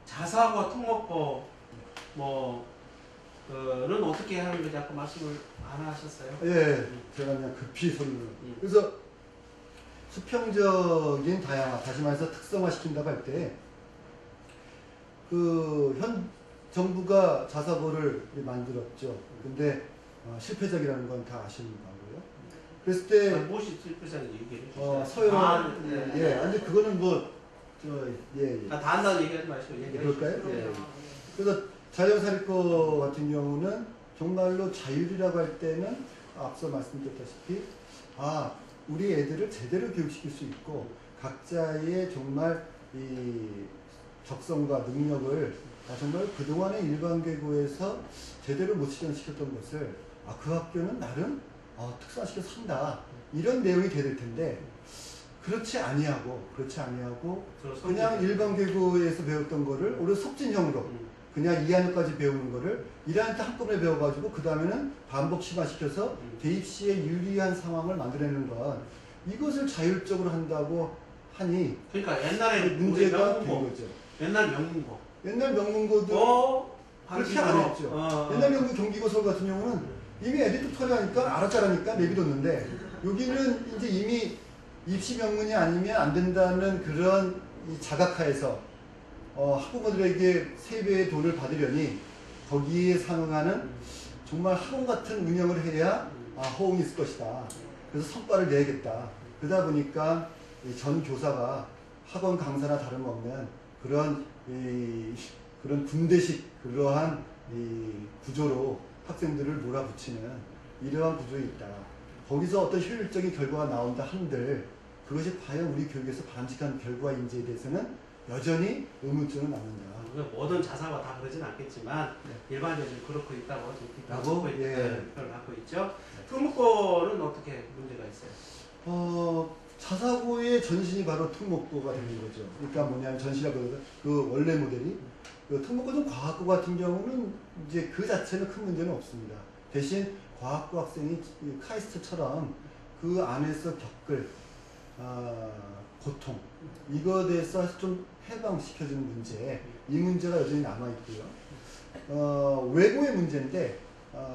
자사고, 특목고 는 어떻게 하는 건지 아까 말씀을 안 하셨어요? 예, 제가 그냥 급히 설명. 그래서 수평적인 다양화, 다시 말해서 특성화 시킨다고 할 때, 현 정부가 자사고를 만들었죠. 근데 실패적이라는 건 다 아시는 거고요. 그랬을 때 무엇이 실패적인지 얘기해 주세요. 서열, 네. 예, 근데 그거는 다 한다고 얘기하지 마시고 얘기해 그럴까요? 주세요. 예. 그래서 자연사립고 같은 경우는 정말로 자율이라고 할 때는 앞서 말씀드렸다시피 우리 애들을 제대로 교육시킬 수 있고 각자의 정말 이 적성과 능력을 정말 그동안의 일반계고에서 제대로 못 실현시켰던 것을 그 학교는 나름 특성화시켜서 산다 이런 내용이 될 텐데 그렇지 아니하고 그냥 일반계고에서 배웠던 거를 오히려 속진형으로 그냥 2학년까지 배우는 거를 1학년 때 한꺼번에 배워가지고 그 다음에는 반복 심화시켜서 대입시에 유리한 상황을 만들어내는 건 이것을 자율적으로 한다고 하니 그러니까 옛날에 문제가 된 거죠. 옛날 명문고도 그렇게 안 했죠. 옛날 명문 경기고 서울 같은 경우는 이미 애들이 툭하니까 알았자라니까 내비뒀는데 여기는 이제 이미 입시 명문이 아니면 안 된다는 그런 이 자각하에서 학부모들에게 3배의 돈을 받으려니 거기에 상응하는 정말 학원 같은 운영을 해야 호응이 있을 것이다. 그래서 성과를 내야겠다. 그러다 보니까 전 교사가 학원 강사나 다름없는 그런 군대식 그러한 구조로 학생들을 몰아붙이는 이러한 구조에 있다. 거기서 어떤 효율적인 결과가 나온다 한들 그것이 과연 우리 교육에서 바람직한 결과인지에 대해서는 여전히 의문점은 남는다. 모든 자사가 다 그러진 않겠지만 일반적으로 그렇고 있다고 표현을 갖고 있죠. 특목고는 어떻게 문제가 있어요? 자사고의 전신이 바로 특목고가 되는 거죠. 그러니까 뭐냐면 전신이라고 해서 그 원래 모델이 특목고는 과학고 같은 경우는 이제 그 자체는 큰 문제는 없습니다. 대신 과학고 학생이 카이스트처럼 그 안에서 겪을 고통 이거에 대해서 좀 해방시켜주는 문제 이 문제가 여전히 남아있고요. 외고의 문제인데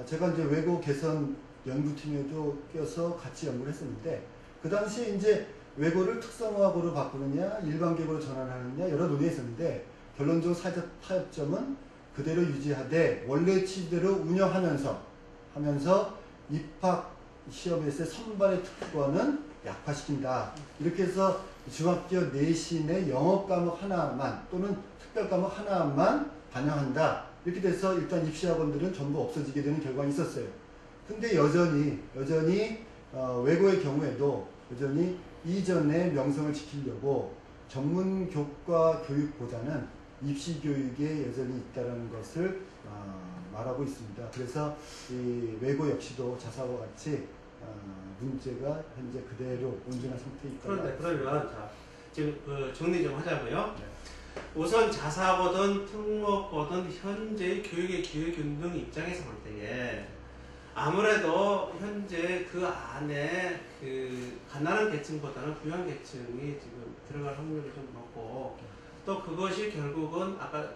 제가 이제 외고 개선 연구팀에도 껴서 같이 연구를 했었는데 그 당시에 이제 외고를 특성화고로 바꾸느냐 일반계고로 전환하느냐 여러 논의가 있었는데 결론적으로 사회적 타협점은 그대로 유지하되 원래 취지대로 운영하면서 입학 시험에서의 선발의 특권은 약화시킨다. 이렇게 해서 중학교 내신의 영어 과목 하나만 또는 특별 과목 하나만 반영한다. 이렇게 돼서 일단 입시학원들은 전부 없어지게 되는 결과가 있었어요. 근데 여전히 외고의 경우에도 여전히 이전의 명성을 지키려고 전문교과 교육보다는 입시교육에 여전히 있다는 것을 말하고 있습니다. 그래서 이 외고 역시도 자사고 같이 문제가 현재 그대로 온전한 상태에 있다. 그런데 그러면 지금 정리 좀 하자고요. 네. 우선 자사고든 특목고든 현재 교육의 기회균등 입장에서 볼 때에 아무래도 현재 그 안에 그 가난한 계층보다는 부유한 계층이 지금 들어갈 확률이 좀 높고 또 그것이 결국은 아까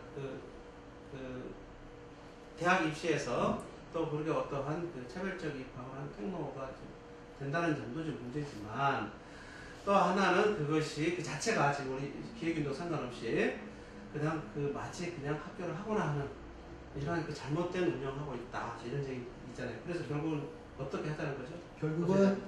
대학 입시에서 또 그렇게 어떠한 차별적 입학을 한 특목고가 된다는 점도 좀 문제지만 또 하나는 그것이 그 자체가 지금 우리 기획균등 상관없이 그냥 마치 그냥 학교를 하거나 하는 이런 잘못된 운영하고 있다 이런 얘기 있잖아요. 그래서 결국은 어떻게 하자는 거죠? 결국은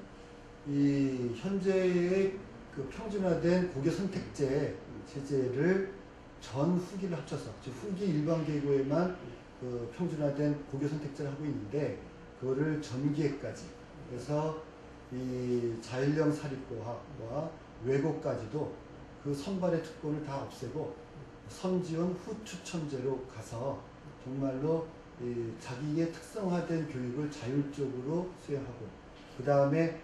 이 현재의 그 평준화된 고교 선택제 체제를 전 후기를 합쳐서 즉 후기 일반계고에만 그 평준화된 고교 선택제를 하고 있는데 그거를 전기에까지 그래서 이 자율형 사립고와 외고까지도 그 선발의 특권을 다 없애고 선지원 후추천제로 가서 정말로 이 자기의 특성화된 교육을 자율적으로 수행하고 그 다음에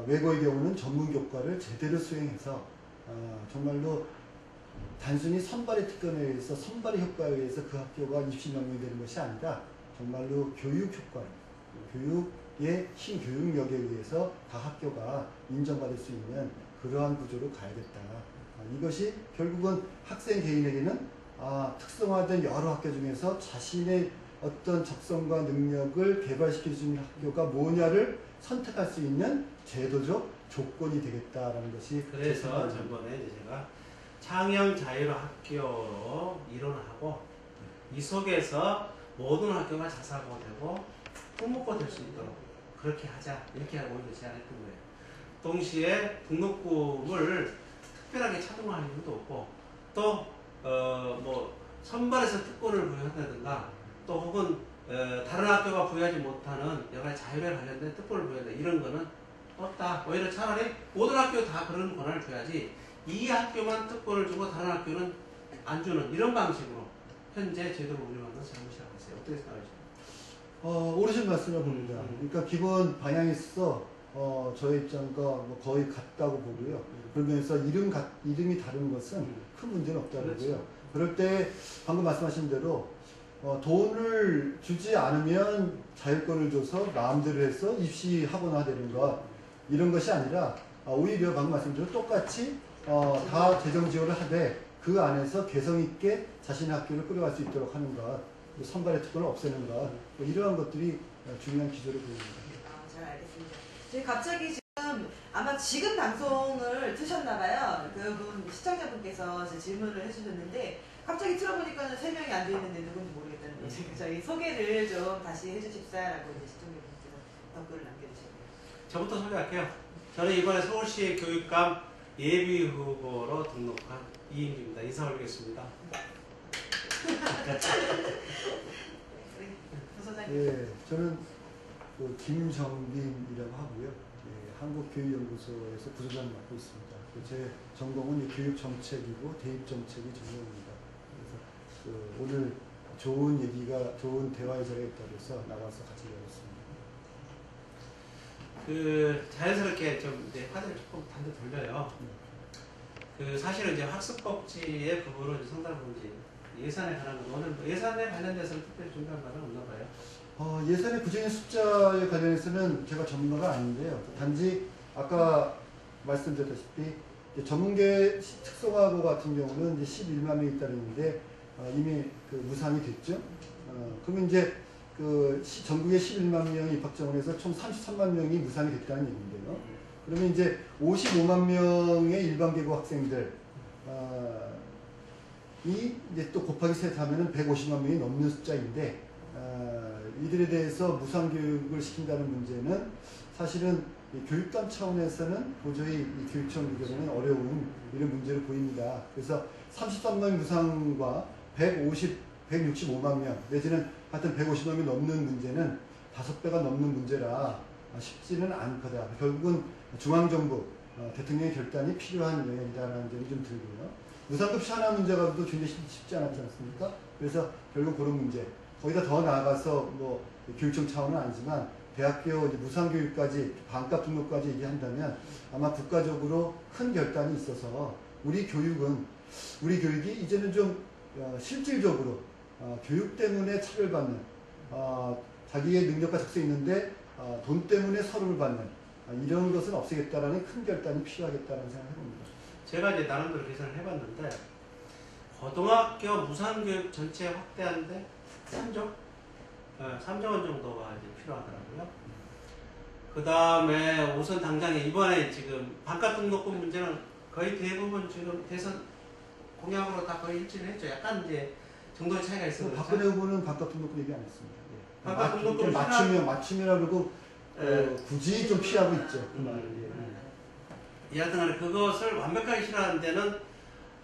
외고의 경우는 전문교과를 제대로 수행해서 정말로 단순히 선발의 특권에 의해서 선발의 효과에 의해서 그 학교가 입시 명문이 되는 것이 아니라 정말로 교육 효과, 교육의 신교육력에 의해서 각 학교가 인정받을 수 있는 그러한 구조로 가야겠다. 이것이 결국은 학생 개인에게는 특성화된 여러 학교 중에서 자신의 어떤 적성과 능력을 개발시킬 수 있는 학교가 뭐냐를 선택할 수 있는 제도적 조건이 되겠다라는 것이 그래서 저번에 이제 제가 창형 자유로 학교로 이론을 하고 이 속에서 모든 학교가 자사고 되고 특목고 될 수 있도록 그렇게 하자 이렇게 하고 이제 제안했던 거예요. 동시에 등록금을 특별하게 차등화할 이유도 없고 또 뭐 선발해서 특권을 부여한다든가 또 혹은 다른 학교가 부여하지 못하는 여러 가지 자율에 관련된 특권을 부여한다 이런 거는 없다. 오히려 차라리 모든 학교 다 그런 권한을 줘야지 이 학교만 특권을 주고 다른 학교는 안 주는 이런 방식으로 현재 제도를 운영하는 잘못이라고 했어요. 어떻게 생각하세요? 옳으신 말씀을 봅니다. 그러니까 기본 방향이 있어 저의 입장과 뭐 거의 같다고 보고요. 그러면서 이름이 다른 것은 큰 문제는 없다고 그렇죠. 보고요. 그럴 때 방금 말씀하신 대로 돈을 주지 않으면 자율권을 줘서 마음대로 해서 입시하거나 되는 것 이런 것이 아니라 오히려 방금 말씀드린 똑같이 다 재정 지원을 하되 그 안에서 개성 있게 자신의 학교를 끌어갈 수 있도록 하는 것, 선발의 특권을 없애는 것, 뭐 이러한 것들이 중요한 기조를 보입니다. 잘 알겠습니다. 저희 갑자기 아마 지금 방송을 트셨나봐요. 그분 시청자분께서 질문을 해주셨는데 갑자기 틀어보니까는 3명이 안 되는데 누군지 모르겠다는 거예요. 저희 소개를 좀 다시 해주십사라고 시청자분께서 댓글을 남겨주셨네요. 저부터 소개할게요. 저는 이번에 서울시 교육감 예비 후보로 등록한 이인규입니다. 인사 올리겠습니다. 우리 부소장님. 예, 저는 김정빈이라고 하고요. 예, 한국교육연구소에서 부소장 맡고 있습니다. 제 전공은 교육정책이고 대입정책이 전공입니다. 그래서 오늘 좋은 대화의 자리가 있다고 해서 나와서 같이 배웠습니다. 자연스럽게 좀 이제 화제를 조금 단데 돌려요. 사실은 이제 학습복지의 부분은 이제 상당 부분 이제 예산에 관한 건 오늘 예산에 관련돼서는 특별히 중요한 말은 없나 봐요. 예산의 구체적인 숫자에 관련해서는 제가 전문가가 아닌데요. 단지 아까 말씀드렸다시피 전문계 특성화고 같은 경우는 이제 11만 명이 있다는데 이미 무산이 됐죠. 그러면 이제 전국에 11만 명이 입학 지원해서 총 33만 명이 무산이 됐다는 얘기인데요. 그러면 이제 55만 명의 일반 계고 학생들 이 이제 또 곱하기 셋 하면은 150만 명이 넘는 숫자인데 이들에 대해서 무상교육을 시킨다는 문제는 사실은 교육감 차원에서는 도저히 이 교육청 의견에는 어려운 이런 문제를 보입니다. 그래서 33만 무상과 165만 명 내지는 하여튼 150만 명 넘는 문제는 5배가 넘는 문제라 쉽지는 않거다. 결국은 중앙정부 대통령의 결단이 필요한 영역이다라는 점이 좀 들고요. 무상급식 하나 문제가 또 굉장히 쉽지 않았지 않습니까? 그래서 결국 그런 문제 거기다 더 나아가서 뭐 교육청 차원은 아니지만 대학교 무상교육까지 반값 등록까지 얘기한다면 아마 국가적으로 큰 결단이 있어서 우리 교육이 이제는 좀 실질적으로 교육 때문에 차별받는 자기의 능력과 적성이 있는데 돈 때문에 서름을 받는 이런 것은 없애겠다라는 큰 결단이 필요하겠다는 생각을 해봅니다. 제가 이제 나름대로 계산을 해봤는데 고등학교 무상교육 전체 확대하는데 3조 원 정도가 이제 필요하더라고요. 그 다음에 우선 당장에 이번에 지금 반값 등록금 문제는 거의 대부분 지금 대선 공약으로 다 거의 일치를 했죠. 약간 이제 정도의 차이가 있어요. 박근혜 후보는 반값 등록금 얘기 안 했습니다. 예. 반값 등록금 맞춤이라고 그러고 굳이 좀 피하고 있죠. 그 말을. 여하튼 간에 그것을 완벽하게 실현하는 데는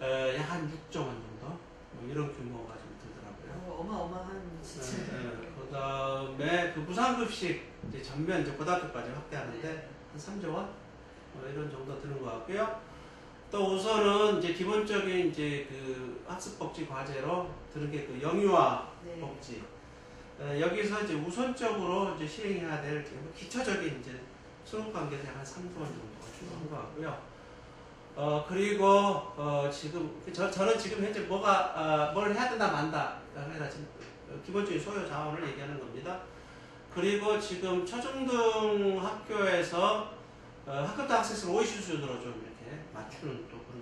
약 한 6조 원 정도 뭐 이런 규모가 좀 들더라고요. 어마어마한 진짜. 그 다음에 그 무상급식 이제 전면 이제 고등학교까지 확대하는데 한 3조 원 이런 정도 드는 것 같고요. 또 우선은 이제 기본적인 이제 그 학습복지 과제로 드는 게 그 영유아 복지. 여기서 이제 우선적으로 이제 시행해야 될 기초적인 이제 수능 관계에서 약 한 3조 원 정도가 필요한 것 같고요. 그리고 지금 저는 지금 현재 뭘 해야 된다 만다 해라 지금 기본적인 소요 자원을 얘기하는 겁니다. 그리고 지금 초중등 학교에서 학급당 학세스를 OECD 수준으로 좀 이렇게 맞추는 또 그런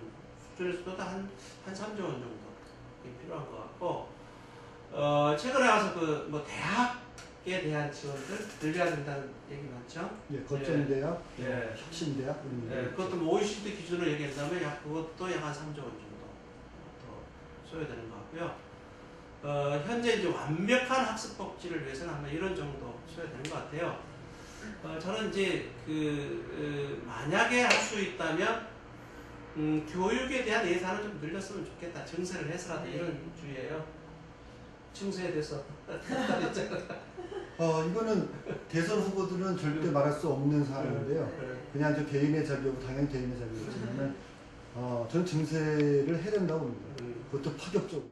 수준에서도 한 3조 원 정도 필요한 것 같고, 최근에 와서 뭐 대학에 대한 지원들 늘려야 된다는 얘기 많죠? 예, 거점대학, 예. 혁신대학 이런 예, 그것도 뭐 OECD 기준으로 얘기한다면 그것도 약 한 3조 원 정도 더 소요되는 것 같고요. 현재 이제 완벽한 학습 복지를 위해서는 아마 이런 정도 소요되는 것 같아요. 저는 이제 만약에 할 수 있다면 교육에 대한 예산을 좀 늘렸으면 좋겠다. 증세를 해서라도 이런 주의예요. 증세에 대해서 이거는 대선 후보들은 절대 말할 수 없는 사안인데요. 그냥 저 개인의 자격, 당연히 개인의 자격이지만 저는 증세를 해야 된다고 봅니다. 그것도 파격적으로.